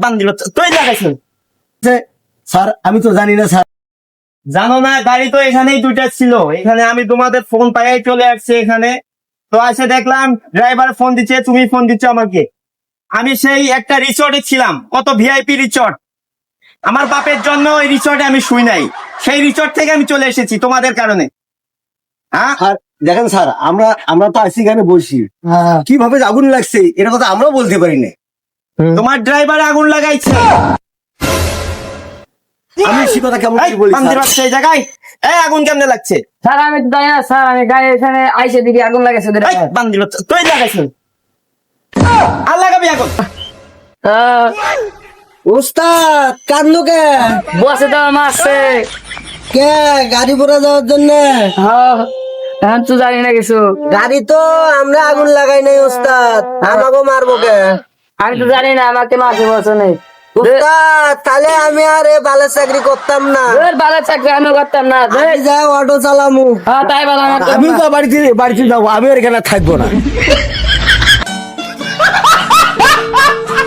Bundle তুই লাগাইছিস sir আমি তো জানি না স্যার। জানো না গাড়ি তো এখানেই দুইটা ছিল, এখানে আমি তোমাদের ফোন পাইয়াই চলে আসছে এখানে। তো এসে দেখলাম ড্রাইভার ফোন দিচ্ছে, তুমি ফোন দিচ্ছ আমাকে। আমি সেই একটা রিসোর্টে ছিলাম, কত ভিআইপি রিসোর্ট, আমার বাপের জন্য ওই রিসোর্টে আমি শুই নাই, সেই রিসোর্ট থেকে আমি চলে এসেছি তোমাদের কারণে। হ্যাঁ আর দেখেন স্যার, আমরা তো আইসি এখানে বসি, কিভাবে যে আগুন লাগছে এটা কথা আমরাও বলতে পারি না। তোমার ড্রাইভার আগুন লাগাইছে। আমি সে কথা কেমন এই, কি বলি বান্দির স্যার? বাচ্চা এই জায়গায় এই আগুন কেমনে লাগছে? স্যার আমি তো জানি না স্যার, আমি গাড়ি এখানে আইসে দিকে আগুন লাগাইছে ওদের। এই, বান্দির বাচ্চা তুই লাগাইছিস আর লাগাবি আগুন? ওস্তাদ কান্দো কে? বসে তো মারছে। কে গাড়ি পরে যাওয়ার জন্য? হ্যাঁ এখন তো জানি না কিছু। গাড়ি তো আমরা আগুন লাগাই নাই ওস্তাদ, আমাকে মারবো কে? আমি তো জানি না, আমাকে মারছে বসে নেই। ওস্তাদ তাহলে আমি আর এ ভালো চাকরি করতাম না, ভালো চাকরি আমি করতাম না। আমি যাই অটো চালামু। হ্যাঁ তাই বলো, আমার আমি তো বাড়িতে যাবো, আমি আর এখানে থাকবো না।